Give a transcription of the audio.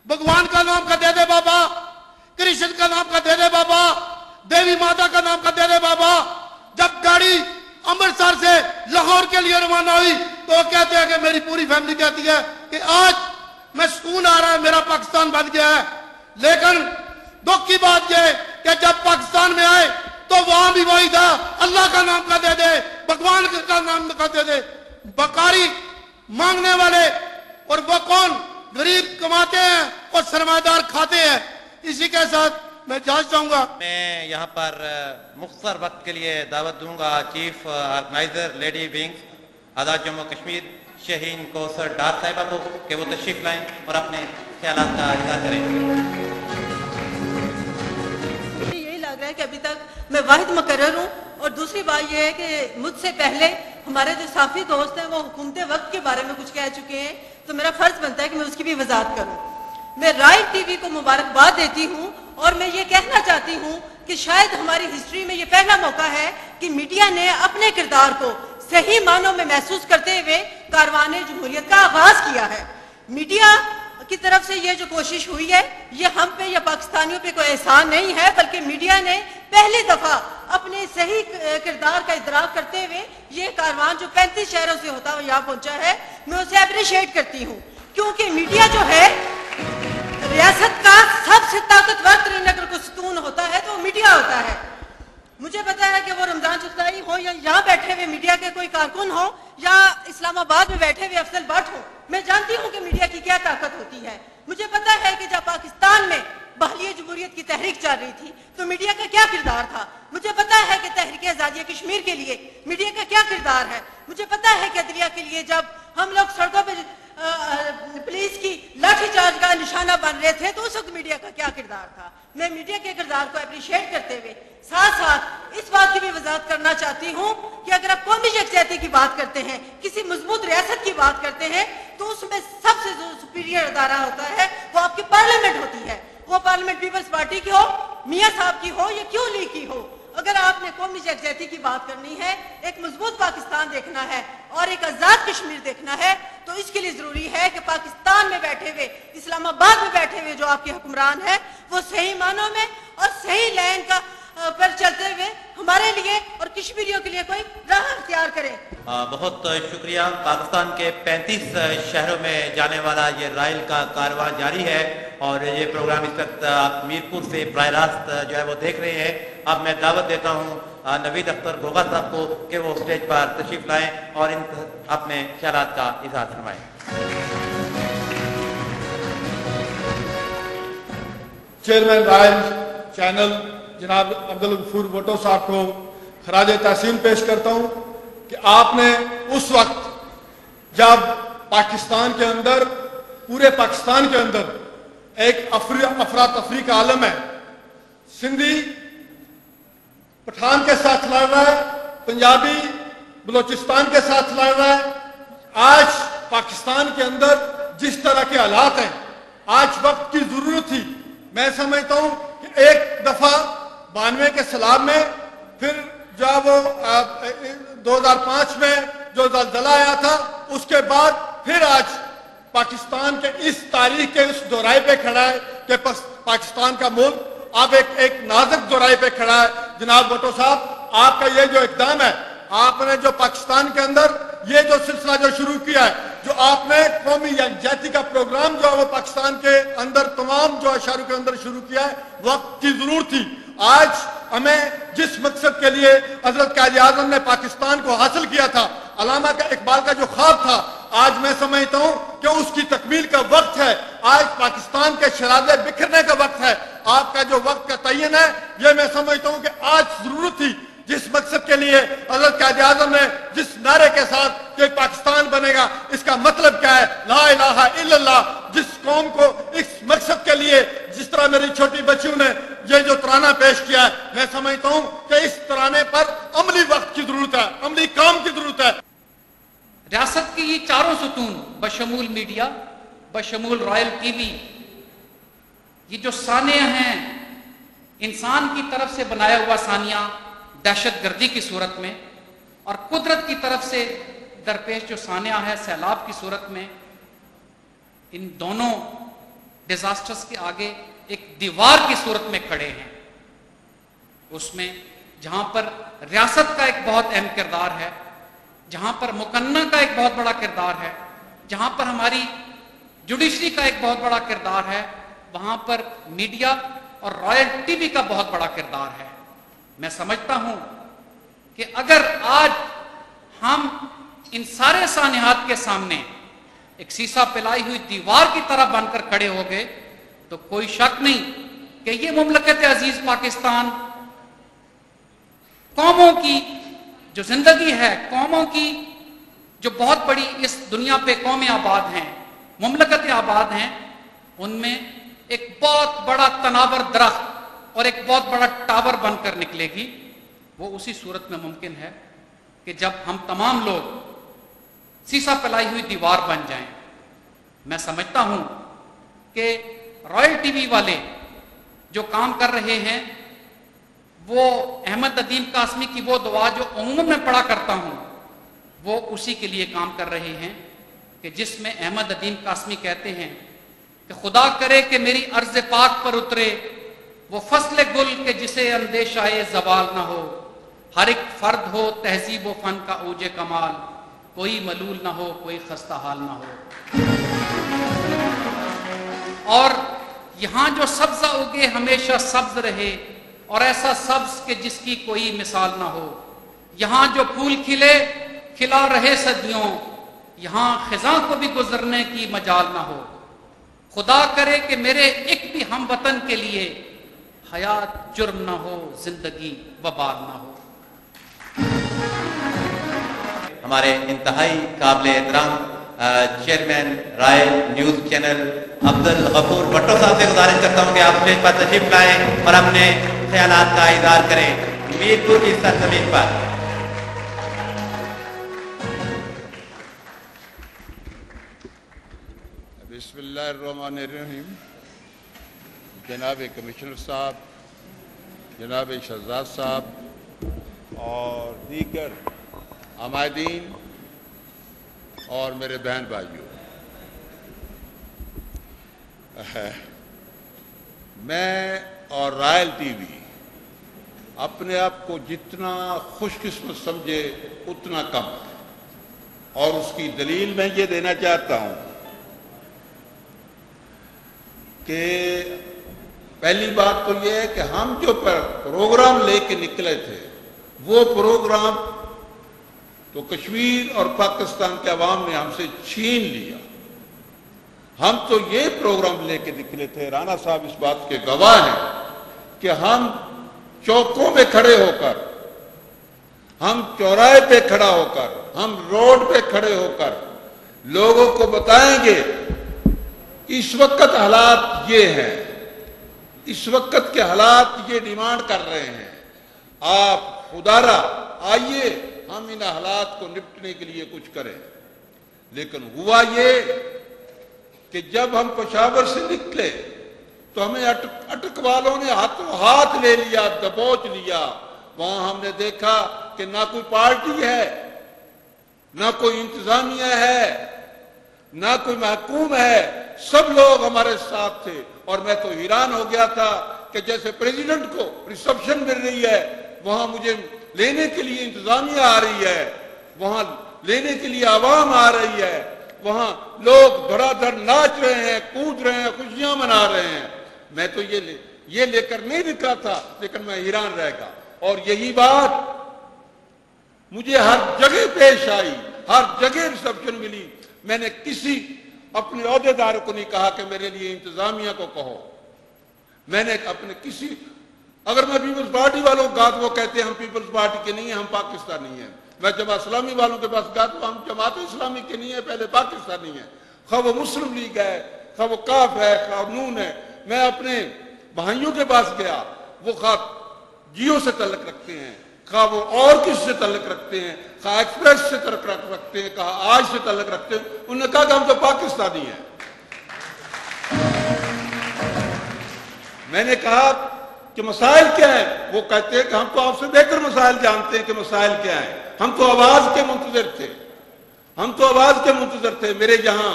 भगवान का नाम का दे दे बाबा, कृष्ण का नाम का दे दे बाबा, देवी माता का नाम का दे दे बाबा। जब गाड़ी अमृतसर से लाहौर के लिए रवाना हुई तो वो कहते हैं कि मेरी पूरी फैमिली कहती है कि आज मैं सुकून आ रहा है, मेरा पाकिस्तान बन गया है। लेकिन दुख की बात यह कि जब पाकिस्तान में आए तो वहां भी वही था, अल्लाह का नाम का दे दे, भगवान का नाम का दे दे, बकारी मांगने वाले। और वो कौन? गरीब कमाते हैं और सरमादार खाते हैं। इसी के साथ मैं जाना चाहूंगा। मैं यहाँ पर मुख्तर वक्त के लिए दावत दूंगा चीफ ऑर्गेनाइजर लेडी विंग्स आज़ाद जम्मू कश्मीर शहीन कौसर डार साहिबा को कि वो तशरीफ लाएं और अपने ख्यालात का इज़हार करें। यही लग रहा है कि अभी तक मैं वाहिद मुकर्रर हूँ। और दूसरी बात यह है कि मुझसे पहले हमारे जो साफी दोस्त हैं वो हुकूमत वक्त के बारे में कुछ कह चुके हैं, तो मेरा फर्ज बनता है कि मैं उसकी भी वजाहत करूँ। मैं राइट टीवी को मुबारकबाद देती हूँ और मैं ये कहना चाहती हूँ कि शायद हमारी हिस्ट्री में ये पहला मौका है कि मीडिया ने अपने किरदार को सही मानों में महसूस करते हुए कारवाने जमहूरियत का आगाज किया है। मीडिया की तरफ से ये जो कोशिश हुई है ये हम पे या पाकिस्तानियों पे कोई एहसान नहीं है, बल्कि मीडिया ने पहली दफा अपने सही किरदार का इदराक करते हुए ये कारवान जो 35 शहरों से होता हुआ यहाँ पहुंचा है, मैं उसे अप्रिशिएट करती हूँ। क्योंकि मीडिया जो है रियासत का सबसे ताकतवर तरीन अगर कोई सतून होता है तो मीडिया होता है। मुझे पता है कि वो रमजान चुगताई हो या यहाँ बैठे हुए मीडिया के कोई कारकुन हो या इस्लामाबाद में बैठे हुए अफजल भट्ट हो, मैं जानती हूँ कि मीडिया की क्या ताकत होती है। मुझे पता है कि जब पाकिस्तान में बहालिया जमहूरियत की तहरीक चल रही थी तो मीडिया का क्या किरदार था। मुझे पता है कि तहरीक आज़ादी कश्मीर के लिए मीडिया का क्या किरदार है। मुझे पता है कि अदलिया के लिए जब हम लोग सड़कों पर पुलिस की लाठीचार्ज का निशाना बन रहे थे तो उस वक्त मीडिया का क्या किरदार था। मैं मीडिया के किरदार को अप्रिशिएट करते हुए साथ साथ इस बात की भी वजाहत करना चाहती हूँ कि अगर आप कौमी यकजहती की बात करते हैं, किसी मजबूत रियासत की बात करते हैं, तो उसमें सबसे जो सुपीरियर अदारा होता है वो आपकी पार्लियामेंट होती है। वो पार्लियामेंट पीपल्स पार्टी की हो, मियाँ साहब की हो या क्यों लीग की हो। अगर आपने कौमी यकजहती की बात करनी है, एक मजबूत पाकिस्तान देखना है और एक आजाद कश्मीर देखना है, तो इसके लिए जरूरी है कि पाकिस्तान में बैठे हुए, इस्लामाबाद में बैठे हुए जो आपके हुक्मरान हैं वो सही मानों में और सही लाइन का पर चलते हुए हमारे लिए और कश्मीरियों के लिए कोई राह इख्तियार करें। बहुत शुक्रिया। पाकिस्तान के 35 शहरों में जाने वाला ये राइल का कारवां जारी है और ये प्रोग्राम इस वक्त आप मीरपुर से बराह रास्त जो है वो देख रहे हैं। अब मैं दावत देता हूँ नवीद अख्तर गोगा साहब को कि वो स्टेज पर तशरीफ लाएं और इन अपने ख्यालात का इज़हार फरमाएं। चेयरमैन राइल चैनल जनाब अब्दुल गफूर भुट्टो साहब को खराज तहसीन पेश करता हूँ कि आपने उस वक्त जब पाकिस्तान के अंदर, पूरे पाकिस्तान के अंदर एक अफरा तफरी का आलम है, सिंधी पठान के साथ लड़ रहा है, पंजाबी बलोचिस्तान के साथ लड़ रहा है। आज पाकिस्तान के अंदर जिस तरह के हालात हैं, आज वक्त की जरूरत थी। मैं समझता हूं कि एक दफा 92 के सैलाब में, फिर जब 2005 में जो ज़लज़ला आया था, उसके बाद फिर आज पाकिस्तान के इस तारीख के उस दोराहे पे खड़ा है कि पाकिस्तान का मुल्क अब एक नाजुक दोराहे पे खड़ा है। जनाब भुट्टो साहब, आपका ये जो इक़दाम है, आपने जो पाकिस्तान के अंदर ये जो सिलसिला जो शुरू किया है, जो आपने कौमी यकजहती का प्रोग्राम जो है वो पाकिस्तान के अंदर तमाम जो अशारों के अंदर शुरू किया है, वक्त की जरूरत थी। आज हमें जिस मकसद के लिए हजरत कायद आज़म ने पाकिस्तान को हासिल किया था, अल्लामा का इकबाल का जो ख्वाब था, आज मैं समझता हूं कि उसकी तकमील का वक्त है। आज पाकिस्तान के शराजे बिखरने का वक्त है। आपका जो वक्त का तयन है, ये मैं समझता हूं कि आज जरूरत थी। जिस मकसद के लिए हजरत कायद आज़म ने जिस नारे के साथ कि पाकिस्तान बनेगा, इसका मतलब क्या है? ला इलाहा इल्लल्लाह। जिस कौम को इस मकसद के लिए, जिस तरह मेरी छोटी बच्चियों ने ये जो तराना पेश किया है, मैं समझता हूं कि इस तराने पर अमली वक्त की जरूरत है, अमली काम की जरूरत है। रियासत की ये चारों सुतून बशमूल मीडिया, बशमूल रॉयल टीवी, ये जो सानिया हैं, इंसान की तरफ से बनाया हुआ सानिया दहशत गर्दी की सूरत में, और कुदरत की तरफ से दरपेश जो सानिया है सैलाब की सूरत में, इन दोनों डिजास्टर्स के आगे एक दीवार की सूरत में खड़े हैं। उसमें जहां पर रियासत का एक बहुत अहम किरदार है, जहां पर मुकन्ना का एक बहुत बड़ा किरदार है, जहां पर हमारी जुडिशरी का एक बहुत बड़ा किरदार है, वहां पर मीडिया और रॉयल टीवी का बहुत बड़ा किरदार है। मैं समझता हूं कि अगर आज हम इन सारे सानिहात के सामने एक शीशा पिलाई हुई दीवार की तरह बनकर खड़े हो गए तो कोई शक नहीं कि ये मुमलकत अजीज पाकिस्तान कौमों की जो जिंदगी है, कौमों की जो बहुत बड़ी इस दुनिया पे कौमें आबाद हैं, मुमलकतें आबाद हैं, उनमें एक बहुत बड़ा तनावर दरख्त और एक बहुत बड़ा टावर बनकर निकलेगी। वो उसी सूरत में मुमकिन है कि जब हम तमाम लोग शीशा पिलाई हुई दीवार बन जाएं। मैं समझता हूं कि रॉयल टीवी वाले जो काम कर रहे हैं वो अहमद अदीम कासमी की वो दुआ जो अमूमन मैं पढ़ा करता हूं वो उसी के लिए काम कर रहे हैं कि जिसमें अहमद अदीम कासमी कहते हैं कि खुदा करे कि मेरी अर्ज पाक पर उतरे वो फसल गुल के जिसे अंदेशाए जवाल ना हो, हर एक फर्द हो तहजीब व फन का ऊजे कमाल, कोई मलूल ना हो कोई खस्ता हाल ना हो। और यहां जो सब्जा उगे हमेशा सब्ज रहे और ऐसा सब्ज के जिसकी कोई मिसाल ना हो, यहां जो फूल खिले खिला रहे सदियों, यहां खिजा को भी गुजरने की मजाल ना हो। खुदा करे कि मेरे एक भी हम वतन के लिए हयात जुर्म ना हो, जिंदगी वबाल ना हो। हमारे इंतहाई काबिल एहतराम chairman royal news channel Abdul Ghafoor Bhutto sahab से गुजारिश करता हूं कि आप स्टेज पर तशरीफ लाएं और अपने ख्यालात का इज़हार करें मीरपुर की सरजमीन पर। बिस्मिल्लाहिर्रहमानिर्रहीम। जनाब कमिश्नर साहब, जनाब शहजाद साहब और दीगर आमादीन और मेरे बहन भाइयों, मैं और रॉयल टीवी अपने आप को जितना खुशकिस्मत समझे उतना कम, और उसकी दलील मैं ये देना चाहता हूं कि पहली बात तो ये है कि हम जो प्रोग्राम लेके निकले थे वो प्रोग्राम तो कश्मीर और पाकिस्तान के अवाम ने हमसे छीन लिया। हम तो ये प्रोग्राम लेके निकले थे, राणा साहब इस बात के गवाह हैं कि हम चौकों में खड़े होकर, हम चौराहे पे खड़ा होकर, हम रोड पे खड़े होकर लोगों को बताएंगे इस वक्त हालात ये हैं, इस वक्त के हालात ये डिमांड कर रहे हैं, आप खुदारा आइए हम इन हालात को निपटने के लिए कुछ करें। लेकिन हुआ ये कि जब हम पेशावर से निकले तो हमें अटक वालों ने हाथों हाथ ले लिया, दबोच लिया। वहां हमने देखा कि ना कोई पार्टी है, ना कोई इंतजामिया है, ना कोई महकूम है, सब लोग हमारे साथ थे। और मैं तो हैरान हो गया था कि जैसे प्रेसिडेंट को रिसेप्शन मिल रही है, वहां मुझे लेने के लिए इंतजामिया आ रही है, वहां लेने के लिए आवाम आ रही है, वहां लोग धड़ाधड़ नाच रहे हैं, कूद रहे हैं, खुशियां मना रहे हैं। मैं तो ये लेकर नहीं निकला था, लेकिन मैं हैरान रहेगा। और यही बात मुझे हर जगह पेश आई, हर जगह रिसेप्शन मिली। मैंने किसी अपने ओहदेदार को नहीं कहा कि मेरे लिए इंतजामिया को कहो। मैंने अपने किसी, अगर मैं पीपल्स पार्टी वालों को कहा तो वो कहते हैं हम पीपल्स पार्टी के नहीं है, हम पाकिस्तानी हैं। मैं जमात इस्लामी वालों के पास गया तो हम जमात इस्लामी के नहीं है, पहले पाकिस्तानी है। खा वो मुस्लिम लीग है, खा वो काफ है, खा नून है। मैं अपने भाइयों के पास गया, वो खा जियो से तल्लुक रखते हैं, खा वो और किस से तल्लुक रखते हैं, खा एक्सप्रेस से तल्लुक रखते हैं, कहा आज से तल्लुक रखते हैं। उन्होंने कहा कि हम तो पाकिस्तानी हैं। मैंने कहा कि मसाइल क्या है? वो कहते हैं कि हम तो आपसे बेहतर मसाइल जानते हैं कि मसाइल क्या है। हम तो आवाज के मुंतजर थे, हम तो आवाज के मुंतजर थे। मेरे जहां